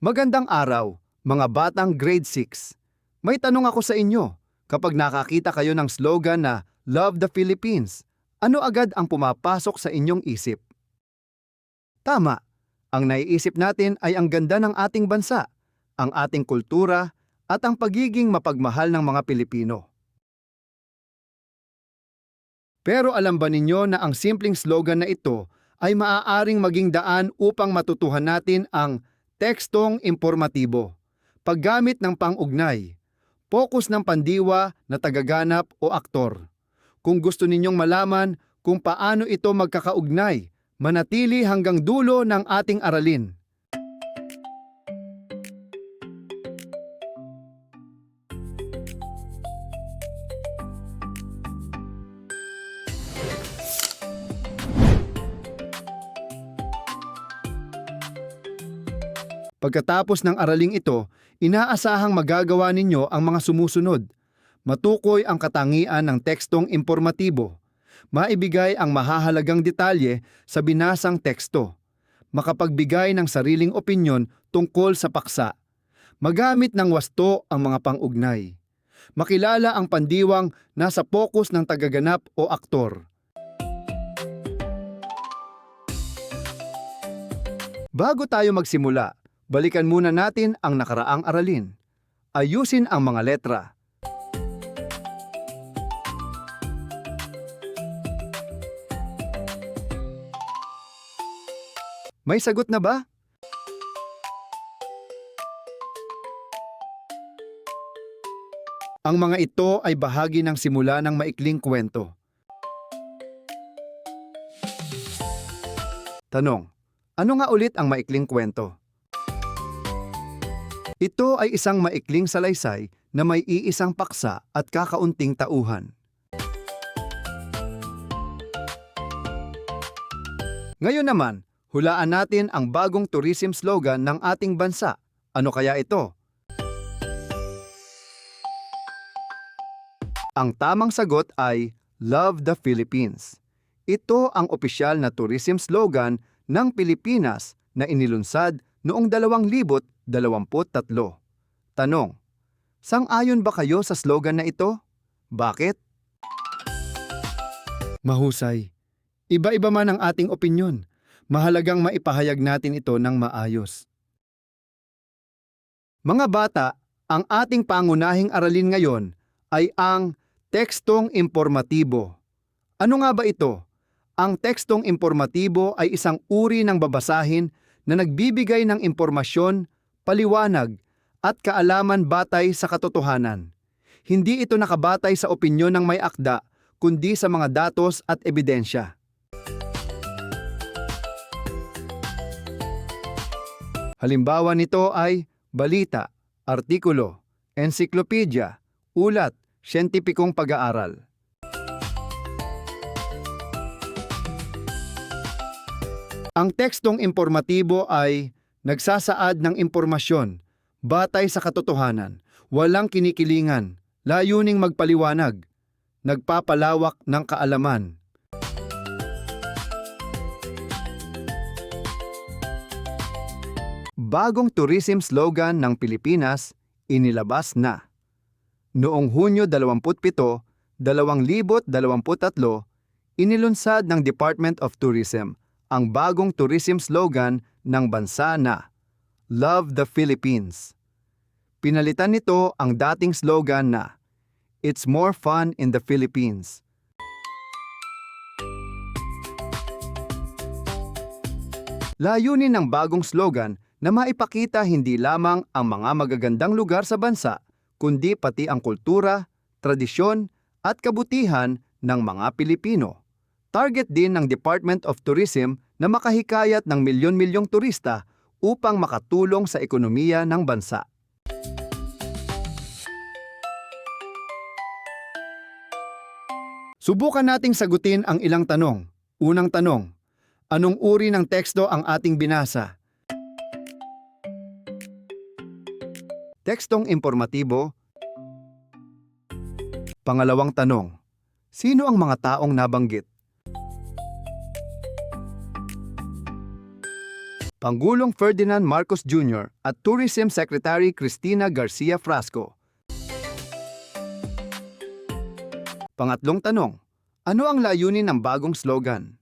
Magandang araw, mga batang grade 6. May tanong ako sa inyo. Kapag nakakita kayo ng slogan na Love the Philippines, ano agad ang pumapasok sa inyong isip? Tama. Ang naiisip natin ay ang ganda ng ating bansa, ang ating kultura, at ang pagiging mapagmahal ng mga Pilipino. Pero alam ba ninyo na ang simpleng slogan na ito ay maaaring maging daan upang matutuhan natin ang tekstong impormatibo, paggamit ng pang-ugnay, focus ng pandiwa na tagaganap o aktor. Kung gusto ninyong malaman kung paano ito magkakaugnay, manatili hanggang dulo ng ating aralin. Pagkatapos ng araling ito, inaasahang magagawa ninyo ang mga sumusunod. Matukoy ang katangian ng tekstong impormatibo. Maibigay ang mahahalagang detalye sa binasang teksto. Makapagbigay ng sariling opinyon tungkol sa paksa. Magamit ng wasto ang mga pang-ugnay. Makilala ang pandiwang nasa focus ng tagaganap o aktor. Bago tayo magsimula, balikan muna natin ang nakaraang aralin. Ayusin ang mga letra. May sagot na ba? Ang mga ito ay bahagi ng simula ng maikling kwento. Tanong: ano nga ulit ang maikling kwento? Ito ay isang maikling salaysay na may iisang paksa at kakaunting tauhan. Ngayon naman, hulaan natin ang bagong tourism slogan ng ating bansa. Ano kaya ito? Ang tamang sagot ay Love the Philippines. Ito ang opisyal na tourism slogan ng Pilipinas na inilunsad noong 2023. Tanong: sang-ayon ba kayo sa slogan na ito? Bakit? Mahusay. Iba-iba man ang ating opinyon. Mahalagang maipahayag natin ito ng maayos. Mga bata, ang ating pangunahing aralin ngayon ay ang tekstong impormatibo. Ano nga ba ito? Ang tekstong impormatibo ay isang uri ng babasahin na nagbibigay ng impormasyon, paliwanag, at kaalaman batay sa katotohanan. Hindi ito nakabatay sa opinyon ng may akda, kundi sa mga datos at ebidensya. Halimbawa nito ay balita, artikulo, ensiklopedia, ulat, siyentipikong pag-aaral. Ang tekstong impormatibo ay nagsasaad ng impormasyon, batay sa katotohanan, walang kinikilingan, layuning magpaliwanag, nagpapalawak ng kaalaman. Bagong tourism slogan ng Pilipinas, inilabas na. Noong Hunyo 27, 2023, inilunsad ng Department of Tourism ang bagong tourism slogan ng bansa na Love the Philippines. Pinalitan nito ang dating slogan na It's more fun in the Philippines. Layunin ng bagong slogan na maipakita hindi lamang ang mga magagandang lugar sa bansa, kundi pati ang kultura, tradisyon at kabutihan ng mga Pilipino. Target din ng Department of Tourism na makahikayat ng milyon-milyong turista upang makatulong sa ekonomiya ng bansa. Subukan nating sagutin ang ilang tanong. Unang tanong: anong uri ng teksto ang ating binasa? Tekstong impormatibo. Pangalawang tanong: sino ang mga taong nabanggit? Pangulong Ferdinand Marcos Jr. at Tourism Secretary Cristina Garcia Frasco. Pangatlong tanong, ano ang layunin ng bagong slogan?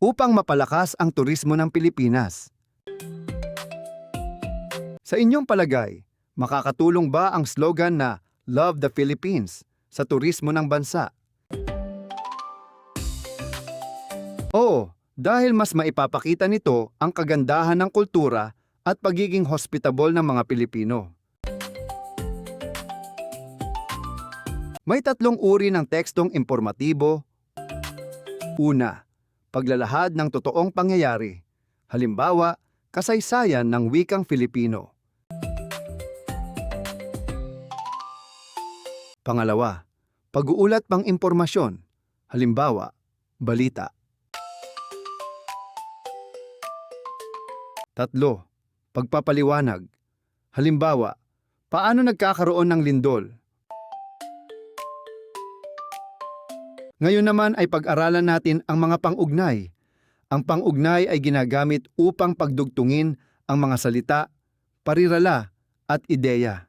Upang mapalakas ang turismo ng Pilipinas. Sa inyong palagay, makakatulong ba ang slogan na Love the Philippines sa turismo ng bansa? Oo, dahil mas maipapakita nito ang kagandahan ng kultura at pagiging hospitable ng mga Pilipino. May tatlong uri ng tekstong impormatibo. Una, paglalahad ng totoong pangyayari. Halimbawa, kasaysayan ng wikang Filipino. Pangalawa, pag-uulat pang impormasyon. Halimbawa, balita. Tatlo, pagpapaliwanag. Halimbawa, paano nagkakaroon ng lindol? Ngayon naman ay pag-aralan natin ang mga pang-ugnay. Ang pang-ugnay ay ginagamit upang pagdugtungin ang mga salita, parirala at ideya.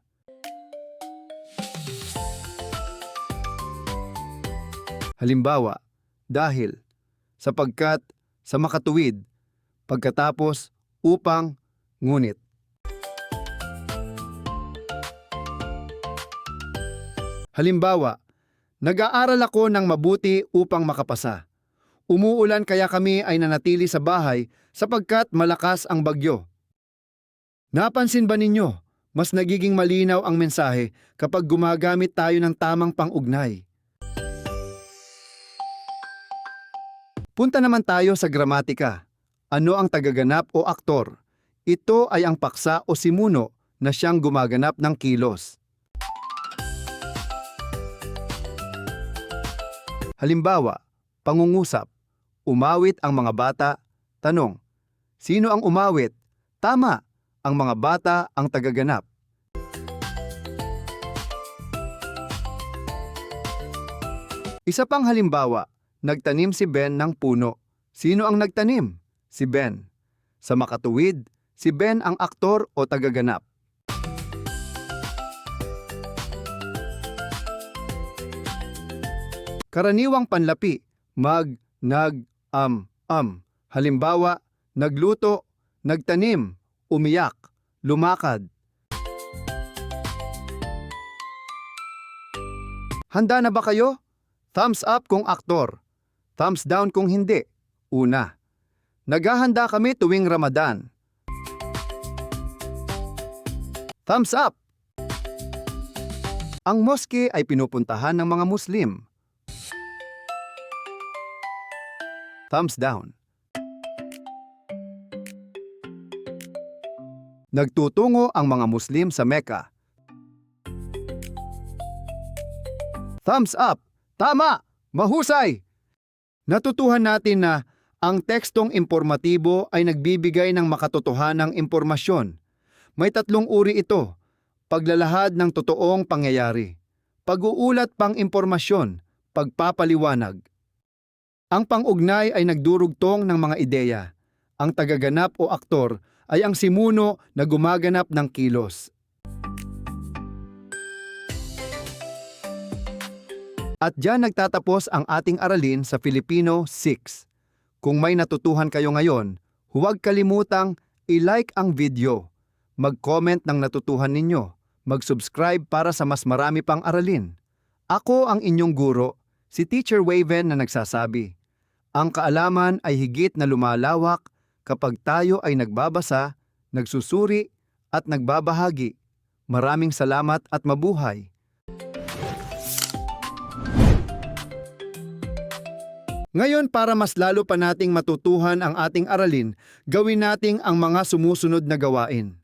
Halimbawa, dahil, sapagkat, sa makatuwid, pagkatapos, upang, ngunit. Halimbawa, nag-aaral ako ng mabuti upang makapasa. Umuulan kaya kami ay nanatili sa bahay sapagkat malakas ang bagyo. Napansin ba ninyo, mas nagiging malinaw ang mensahe kapag gumagamit tayo ng tamang pang-ugnay? Punta naman tayo sa gramatika. Ano ang tagaganap o aktor? Ito ay ang paksa o simuno na siyang gumaganap ng kilos. Halimbawa, pangungusap, umawit ang mga bata, tanong, sino ang umawit? Tama, ang mga bata ang tagaganap. Isa pang halimbawa, nagtanim si Ben ng puno. Sino ang nagtanim? Si Ben. Sa makatuwid, si Ben ang aktor o tagaganap. Karaniwang panlapi, mag, nag, am. Halimbawa, nagluto, nagtanim, umiyak, lumakad. Handa na ba kayo? Thumbs up kung aktor. Thumbs down kung hindi. Una, naghahanda kami tuwing Ramadan. Thumbs up! Ang moske ay pinupuntahan ng mga Muslim. Thumbs down. Nagtutungo ang mga Muslim sa Mecca. Thumbs up! Tama! Mahusay! Natutuhan natin na ang tekstong impormatibo ay nagbibigay ng makatotohanang impormasyon. May tatlong uri ito: paglalahad ng totoong pangyayari, pag-uulat pang impormasyon, pagpapaliwanag. Ang pang-ugnay ay nagdurugtong ng mga ideya. Ang tagaganap o aktor ay ang simuno na gumaganap ng kilos. At diyan nagtatapos ang ating aralin sa Filipino 6. Kung may natutuhan kayo ngayon, huwag kalimutang i-like ang video, mag-comment ng natutuhan ninyo, mag-subscribe para sa mas marami pang aralin. Ako ang inyong guro, si Teacher Waven na nagsasabi, ang kaalaman ay higit na lumalawak kapag tayo ay nagbabasa, nagsusuri at nagbabahagi. Maraming salamat at mabuhay! Ngayon, para mas lalo pa nating matutuhan ang ating aralin, gawin nating ang mga sumusunod na gawain.